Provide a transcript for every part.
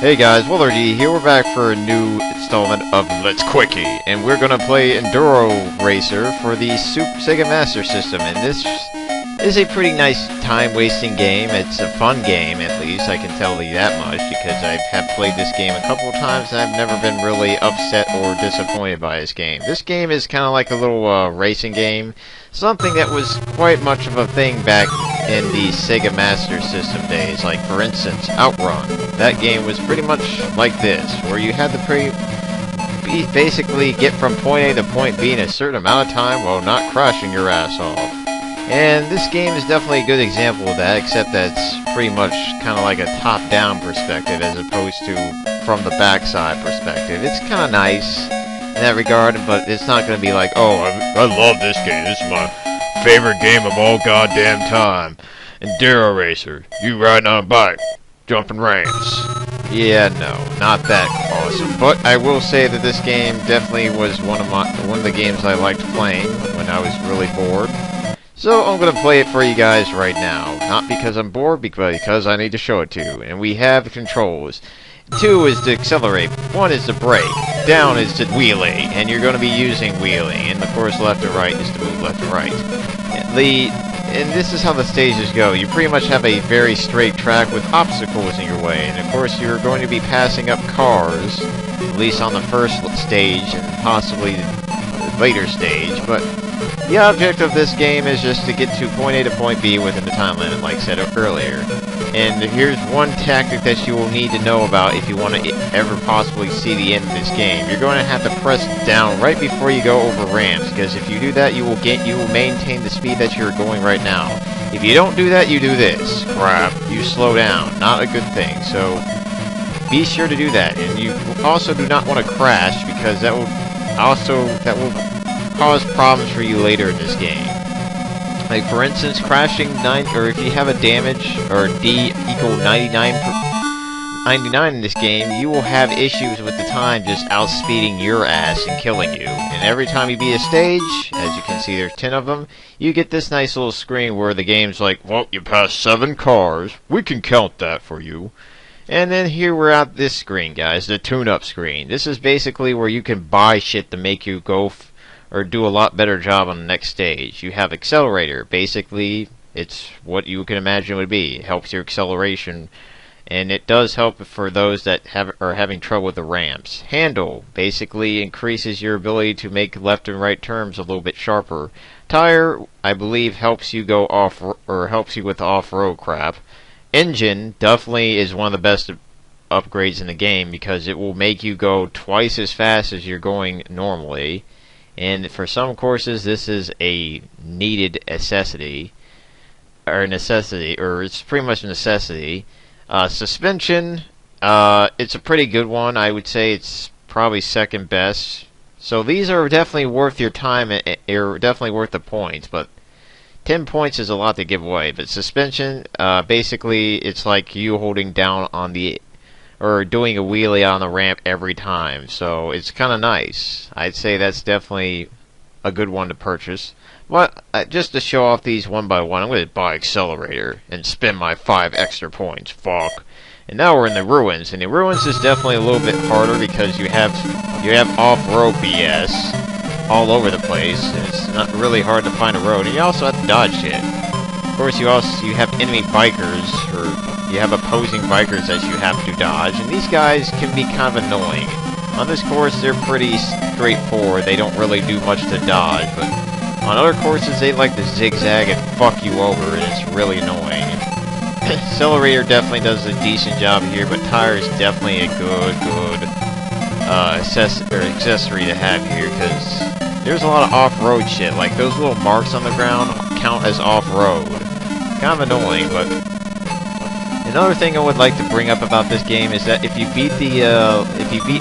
Hey guys, Waddler-D here. We're back for a new installment of Let's Quickie, and we're gonna play Enduro Racer for the Sega Master System. And this is a pretty nice time-wasting game. It's a fun game, at least I can tell you that much, because I have played this game a couple of times and I've never been really upset or disappointed by this game. This game is kind of like a little racing game, something that was quite much of a thing back in the Sega Master System days. Like, for instance, Outrun. That game was pretty much like this, where you had to basically get from point A to point B in a certain amount of time while not crashing your ass off. And this game is definitely a good example of that, except that it's pretty much kind of like a top-down perspective as opposed to from the backside perspective. It's kind of nice in that regard, but it's not going to be like, oh, I love this game. This is my favorite game of all goddamn time. Enduro Racer. You riding on a bike, jumping ramps. Yeah, no, not that awesome. But I will say that this game definitely was one of the games I liked playing when I was really bored. So I'm gonna play it for you guys right now. Not because I'm bored, because I need to show it to you. And we have controls. 2 is to accelerate, 1 is to brake, down is to wheelie, and you're going to be using wheelie, and of course left and right is to move left and right. And this is how the stages go. You pretty much have a very straight track with obstacles in your way, and of course you're going to be passing up cars, at least on the first stage, and possibly the later stage, but the object of this game is just to get to point A to point B within the time limit, like I said earlier. And here's one tactic that you will need to know about if you want to ever possibly see the end of this game. You're going to have to press down right before you go over ramps, because if you do that, you will maintain the speed that you're going right now. If you don't do that, you do this. Crap. You slow down. Not a good thing. So be sure to do that. And you also do not want to crash, because that will cause problems for you later in this game. Like, for instance, crashing or if you have a damage or D equal 99 in this game, you will have issues with the time just outspeeding your ass and killing you. And every time you beat a stage, as you can see there's 10 of them, you get this nice little screen where the game's like, well, you passed 7 cars, we can count that for you. And then here we're at this screen, guys, the tune-up screen. This is basically where you can buy shit to make you go or do a lot better job on the next stage. You have accelerator. Basically, it's what you can imagine it would be. It helps your acceleration, and it does help for those that are having trouble with the ramps. Handle basically increases your ability to make left and right turns a little bit sharper. Tire, I believe, helps you go off or helps you with off-road crap. Engine definitely is one of the best upgrades in the game, because it will make you go twice as fast as you're going normally. And for some courses, this is a needed necessity, or it's pretty much a necessity. Suspension, it's a pretty good one. I would say it's probably second best. So these are definitely worth your time, or definitely worth the points, but 10 points is a lot to give away. But suspension, basically, it's like you holding down on or doing a wheelie on the ramp every time, so it's kind of nice. I'd say that's definitely a good one to purchase. But just to show off these one by one, I'm going to buy accelerator and spend my 5 extra points. Fuck. And now we're in the ruins, and the ruins is definitely a little bit harder because you have off-road BS all over the place. And it's not really hard to find a road, and you also have to dodge shit. Of course, you have enemy bikers, or you have opposing bikers that you have to dodge, and these guys can be kind of annoying. On this course, they're pretty straightforward. They don't really do much to dodge, but on other courses, they like to zigzag and fuck you over, and it's really annoying. Accelerator definitely does a decent job here, but tire is definitely a good accessory to have here, because there's a lot of off-road shit. Like, those little marks on the ground count as off-road. Kind of annoying, but another thing I would like to bring up about this game is that if you beat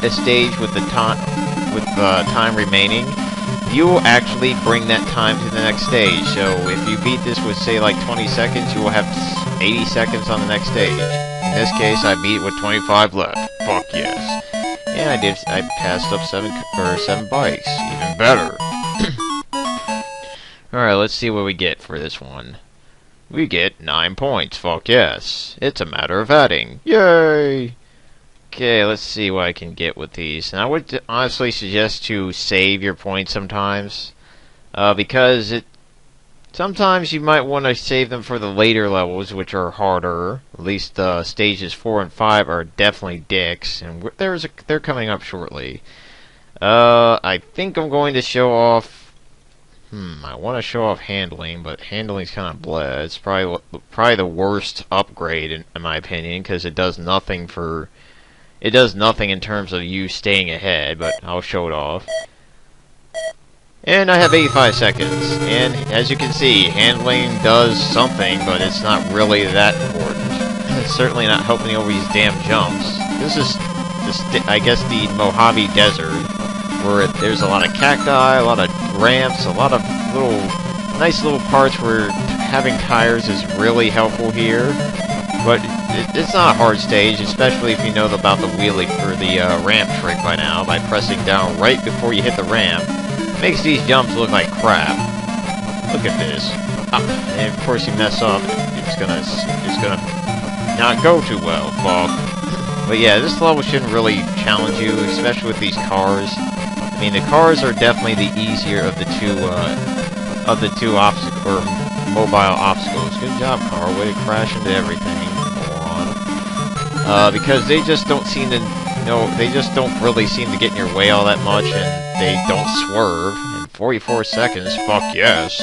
a stage with time remaining, you will actually bring that time to the next stage. So if you beat this with, say, like 20 seconds, you will have 80 seconds on the next stage. In this case, I beat it with 25 left. Fuck yes. And I passed up 7 bikes. Even better. Alright, let's see what we get for this one. We get 9 points. Fuck yes. It's a matter of adding. Yay! Okay, let's see what I can get with these. And I would honestly suggest to save your points sometimes, because sometimes you might want to save them for the later levels, which are harder. At least stages 4 and 5 are definitely dicks, and they're coming up shortly. I think I'm going to show off. I want to show off handling, but handling's kind of bleh. It's probably the worst upgrade in my opinion, because it does nothing in terms of you staying ahead. But I'll show it off. And I have 85 seconds, and as you can see, handling does something, but it's not really that important. It's certainly not helping over these damn jumps. This is, I guess, the Mojave Desert, where there's a lot of cacti, a lot of ramps, a lot of nice little parts where having tires is really helpful here. But it's not a hard stage, especially if you know about the wheelie or the ramp trick by now, by pressing down right before you hit the ramp. Makes these jumps look like crap. Look at this. And of course you mess up, it's gonna not go too well, Fog. But yeah, this level shouldn't really challenge you, especially with these cars. I mean, the cars are definitely the easier of the two mobile obstacles. Good job, car. Way to crash into everything, moron. Because they just don't seem to. They just don't really seem to get in your way all that much, and they don't swerve. In 44 seconds, fuck yes.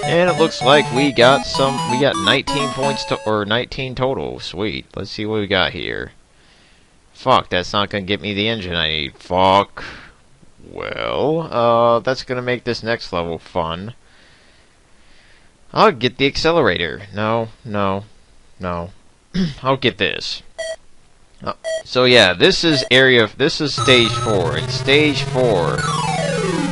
And it looks like we got 19 points or 19 total. Sweet. Let's see what we got here. Fuck, that's not gonna get me the engine I need. Fuck. Well, that's gonna make this next level fun. I'll get the accelerator. No. I'll get this. So yeah, this is stage 4. In stage 4,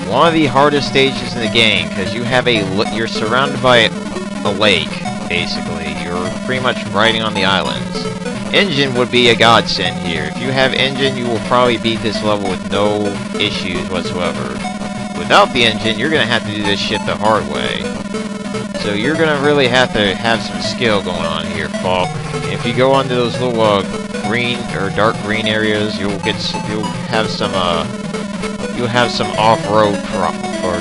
one of the hardest stages in the game, because you're surrounded by a lake, basically. You're pretty much riding on the islands. Engine would be a godsend here. If you have engine, you will probably beat this level with no issues whatsoever. Without the engine, you're gonna have to do this shit the hard way. So you're gonna really have to have some skill going on here, Falk. If you go onto those little green or dark green areas, you'll have some off-road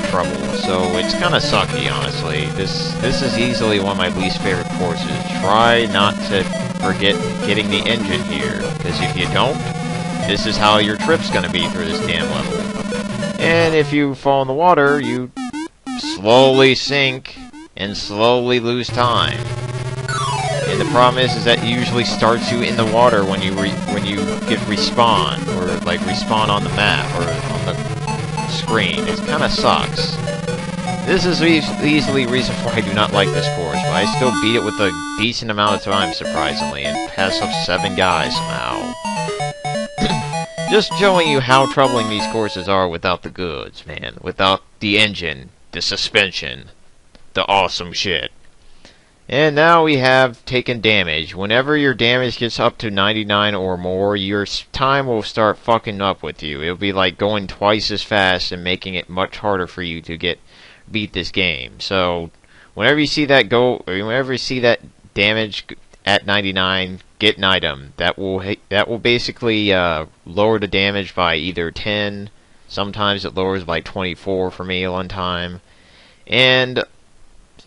trouble. So it's kind of sucky, honestly. This is easily one of my least favorite courses. Try not to forget getting the engine here, because if you don't, this is how your trip's gonna be through this damn level. And if you fall in the water, you slowly sink and slowly lose time. And the problem is that it usually starts you in the water when you get respawn, or like respawn on the map or on the screen. It kind of sucks. This is easily a reason why I do not like this course, but I still beat it with a decent amount of time, surprisingly, and pass up 7 guys somehow. Just showing you how troubling these courses are without the goods, man. Without the engine, the suspension, the awesome shit. And now we have taken damage. Whenever your damage gets up to 99 or more, your time will start fucking up with you. It'll be like going twice as fast and making it much harder for you to beat this game. So whenever you see that damage at 99, get an item that will basically lower the damage by either 10. Sometimes it lowers by 24 for me one time, and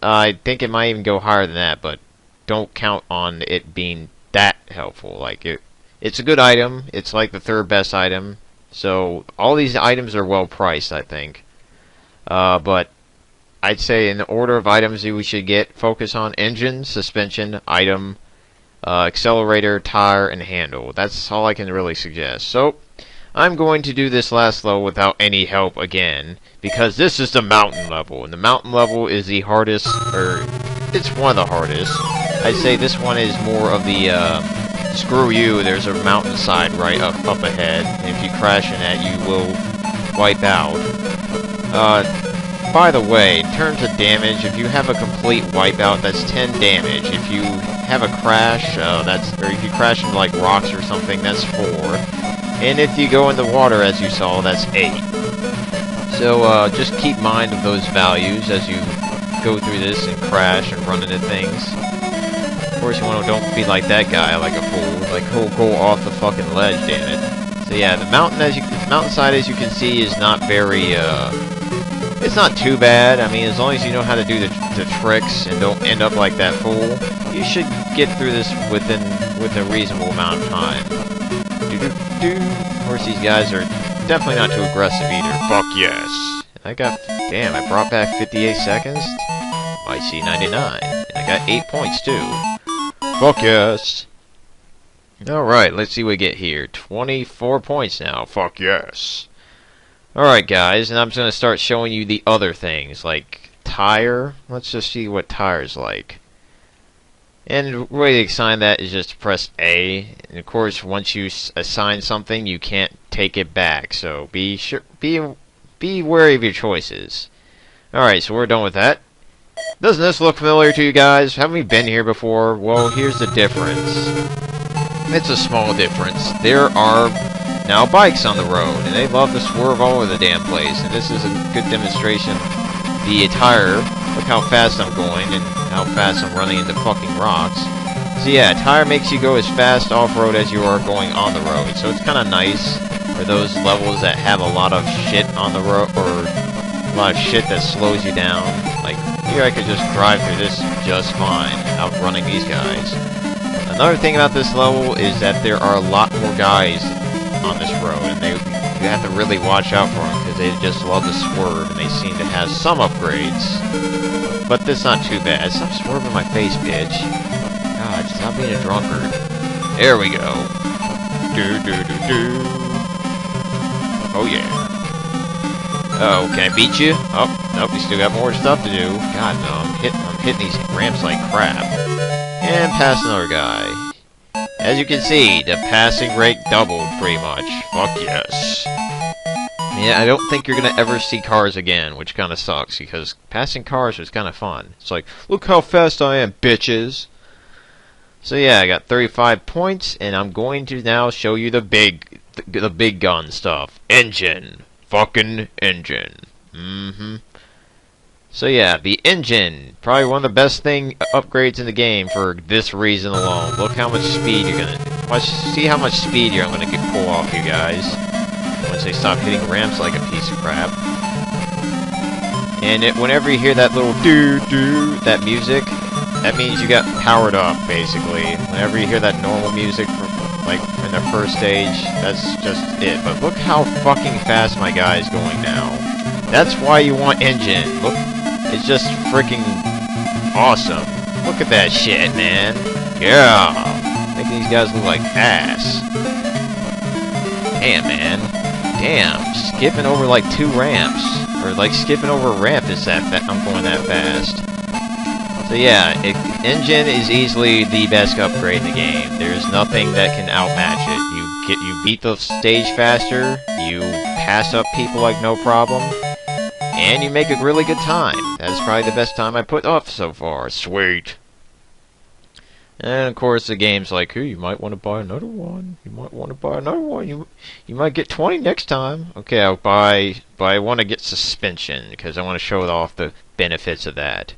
I think it might even go higher than that, but don't count on it being that helpful. Like it's a good item. It's like the 3rd best item. So all these items are well priced, I think. But I'd say in the order of items that we should focus on: engine, suspension, item, accelerator, tire, and handle. That's all I can really suggest. So I'm going to do this last level without any help again, because this is the mountain level, and the mountain level is the hardest, or it's one of the hardest. I'd say this one is more of the screw you, there's a mountainside right up ahead, and if you crash in that, you will wipe out. By the way, in terms of damage, if you have a complete wipeout, that's 10 damage. If you have a crash, or if you crash into like rocks or something, that's 4. And if you go in the water, as you saw, that's 8. So just keep mind of those values as you go through this and crash and run into things. Of course, don't be like that guy, like a fool. Like, he'll go off the fucking ledge, damn it. So yeah, the mountainside, as you can see, is not very, it's not too bad. I mean, as long as you know how to do the tricks and don't end up like that fool, you should get through this with a reasonable amount of time. Of course, these guys are definitely not too aggressive either. Fuck yes. Damn, I brought back 58 seconds. I see 99. And I got 8 points too. Fuck yes. Alright, let's see what we get here. 24 points now. Fuck yes. Alright guys, and I'm just going to start showing you the other things, like tire. Let's just see what tire's like. And the way to assign that is just to press A. And of course, once you assign something, you can't take it back. So be wary of your choices. Alright, so we're done with that. Doesn't this look familiar to you guys? Haven't we been here before? Well, here's the difference. It's a small difference. There are now bikes on the road, and they love to swerve all over the damn place. And this is a good demonstration. The tire, look how fast I'm going, and how fast I'm running into fucking rocks. So yeah, tire makes you go as fast off-road as you are going on the road. So it's kind of nice for those levels that have a lot of shit on the road, or a lot of shit that slows you down. Like, here I could just drive through this just fine, outrunning these guys. Another thing about this level is that there are a lot more guys on this road, and you have to really watch out for them, because they just love to swerve, and they seem to have some upgrades. But this is not too bad. Stop swerving my face, bitch. God, stop being a drunkard. There we go. Oh yeah. Oh, can I beat you? Oh, nope, we still got more stuff to do. God, no, I'm hitting these ramps like crap. And pass another guy. As you can see, the passing rate doubled, pretty much. Fuck yes. Yeah, I don't think you're gonna ever see cars again, which kinda sucks, because passing cars was kinda fun. It's like, look how fast I am, bitches! So yeah, I got 35 points, and I'm going to now show you the big gun stuff. Engine. Fucking engine. So yeah, the engine, probably one of the best upgrades in the game for this reason alone. Look how much speed see how much speed I'm gonna pull off you guys once they stop hitting ramps like a piece of crap. And whenever you hear that little doo-doo, that music, that means you got powered up, basically. Whenever you hear that normal music like in the first stage, that's just it. But look how fucking fast my guy is going now. That's why you want engine. Look, it's just freaking awesome. Look at that shit, man. Yeah, making these guys look like ass. Damn, man. Damn, skipping over like 2 ramps, or like skipping over a ramp is I'm going that fast. So yeah, engine is easily the best upgrade in the game. There's nothing that can outmatch it. You beat the stage faster, you pass up people like no problem, and you make a really good time. That's probably the best time I put off so far. Sweet. And of course the game's like, hey, you might want to buy another one. You might want to buy another one. You might get 20 next time. Okay, I'll buy, but I want to get suspension, because I want to show off the benefits of that.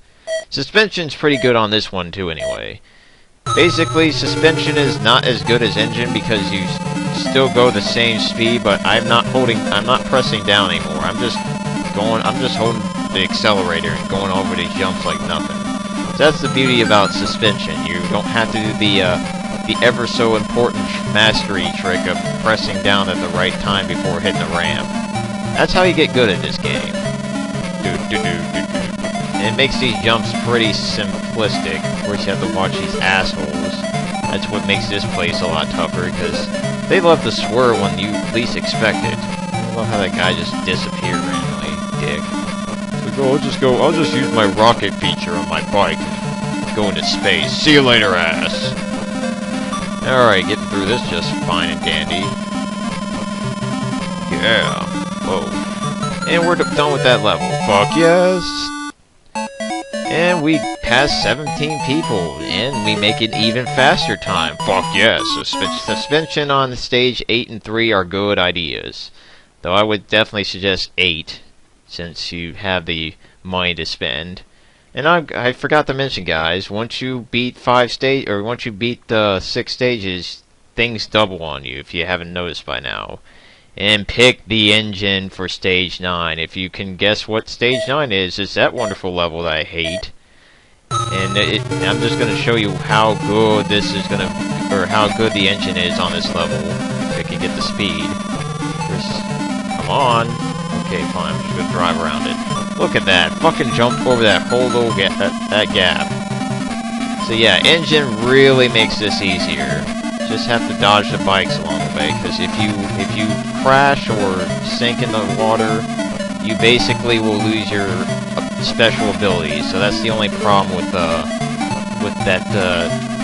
Suspension's pretty good on this one too, anyway. Basically, suspension is not as good as engine because you still go the same speed, but I'm not pressing down anymore. I'm just holding the accelerator and going over these jumps like nothing. So that's the beauty about suspension. You don't have to do the ever so important mastery trick of pressing down at the right time before hitting the ramp. That's how you get good at this game. And it makes these jumps pretty simplistic. Of course, you have to watch these assholes. That's what makes this place a lot tougher, because they love to swerve when you least expect it. I love how that guy just disappeared randomly, dick. So I'll just use my rocket feature on my bike and go into space. See you later, ass. Alright, getting through this just fine and dandy. Yeah. Whoa. And we're done with that level. Fuck yes! And we passed 17 people, and we make an even faster time. Fuck yes! Suspension on stage 8 and 3 are good ideas. Though I would definitely suggest 8, since you have the money to spend. And I forgot to mention, guys, once you beat once you beat the 6 stages, things double on you if you haven't noticed by now. And pick the engine for stage 9. If you can guess what stage 9 is, it's that wonderful level that I hate. And I'm just going to show you how good this is going to, or how good the engine is on this level. If I can get the speed. Come on. Okay, fine. I'm just going to drive around it. Look at that. Fucking jumped over that whole little that gap. So yeah, engine really makes this easier. Just have to dodge the bikes along the way, because if you crash or sink in the water, you basically will lose your special abilities. So that's the only problem with that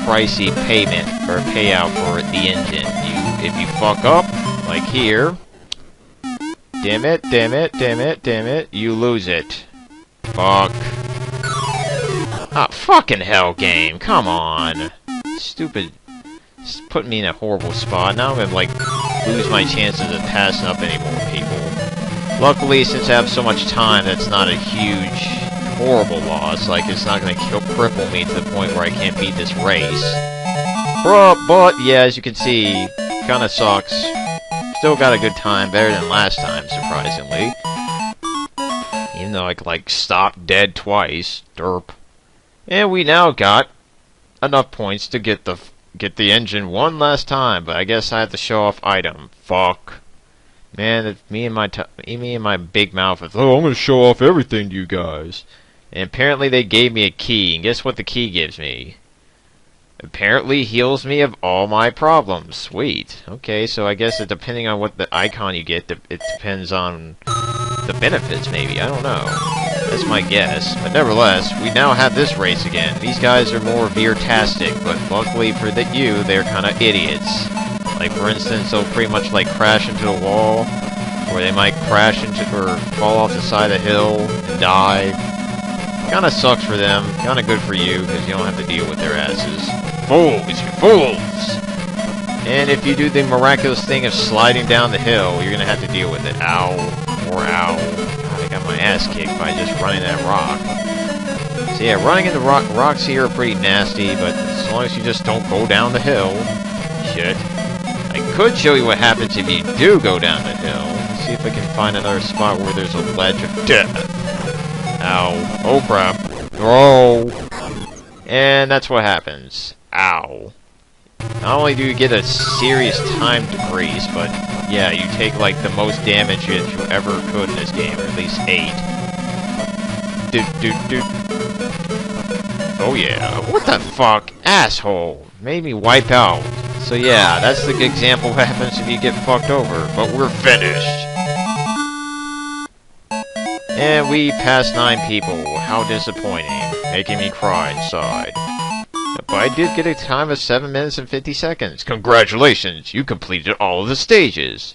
pricey payment or payout for the engine. If you fuck up, like here, damn it, you lose it. Fuck. Ah, fucking hell, game. Come on. Stupid. It's putting me in a horrible spot. Now I'm gonna, like, lose my chances of passing up any more people. Luckily, since I have so much time, that's not a huge, horrible loss. Like, it's not gonna cripple me to the point where I can't beat this race. But yeah, as you can see, kinda sucks. Still got a good time, better than last time, surprisingly. Even though I, like, stopped dead twice. Derp. And we now got enough points to get the engine one last time, but I guess I have to show off item. Fuck. Man, me and my big mouth is, oh, I'm gonna show off everything to you guys. And apparently they gave me a key, and guess what the key gives me? Apparently heals me of all my problems. Sweet. Okay, so I guess depending on what the icon you get, it depends on the benefits, maybe. I don't know. That's my guess. But nevertheless, we now have this race again. These guys are more veer-tastic, but luckily for you, they're kind of idiots. Like, for instance, they'll pretty much, like, crash into a wall, or they might crash into, or fall off the side of the hill and die. Kind of sucks for them, kind of good for you, because you don't have to deal with their asses. Fools, you fools! And if you do the miraculous thing of sliding down the hill, you're gonna have to deal with it. Ow. Or ow. God, I got my ass kicked by just running that rock. So yeah, running into rocks here are pretty nasty, but as long as you just don't go down the hill. Shit. I could show you what happens if you do go down the hill. Let's see if I can find another spot where there's a ledge of death. Ow. Oh crap. Oh. And that's what happens. Ow. Not only do you get a serious time decrease, but yeah, you take like the most damage that you ever could in this game, or at least 8. Oh yeah. What the fuck? Asshole. Made me wipe out. So yeah, that's the example of what happens if you get fucked over. But we're finished. And we passed 9 people. How disappointing. Making me cry inside. But I did get a time of 7 minutes and 50 seconds. Congratulations, you completed all of the stages.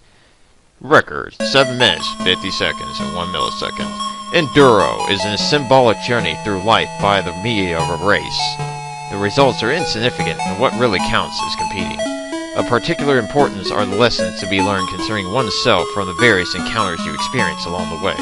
Record, 7 minutes, 50 seconds, and 1 millisecond. Enduro is a symbolic journey through life by the media of a race. The results are insignificant, and what really counts is competing. Of particular importance are the lessons to be learned concerning oneself from the various encounters you experience along the way.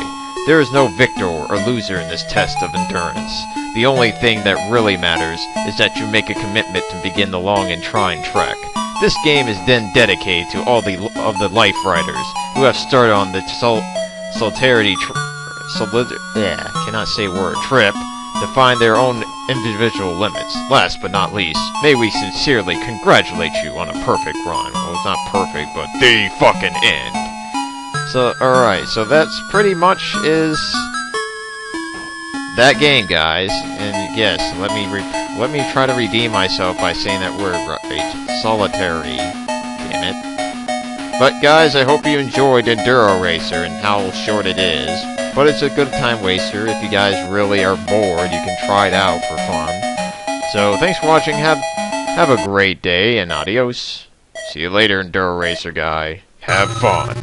There is no victor or loser in this test of endurance. The only thing that really matters is that you make a commitment to begin the long and trying trek. This game is then dedicated to all of the life riders who have started on the trip to find their own individual limits. Last but not least, may we sincerely congratulate you on a perfect run. Well, it's not perfect, but the fucking end. So, alright, so that's pretty much is that game, guys. And yes, let me try to redeem myself by saying that word right. Solitary. Damn it. But guys, I hope you enjoyed Enduro Racer and how short it is. But it's a good time waster. If you guys really are bored, you can try it out for fun. So, thanks for watching. Have a great day, and adios. See you later, Enduro Racer guy. Have fun.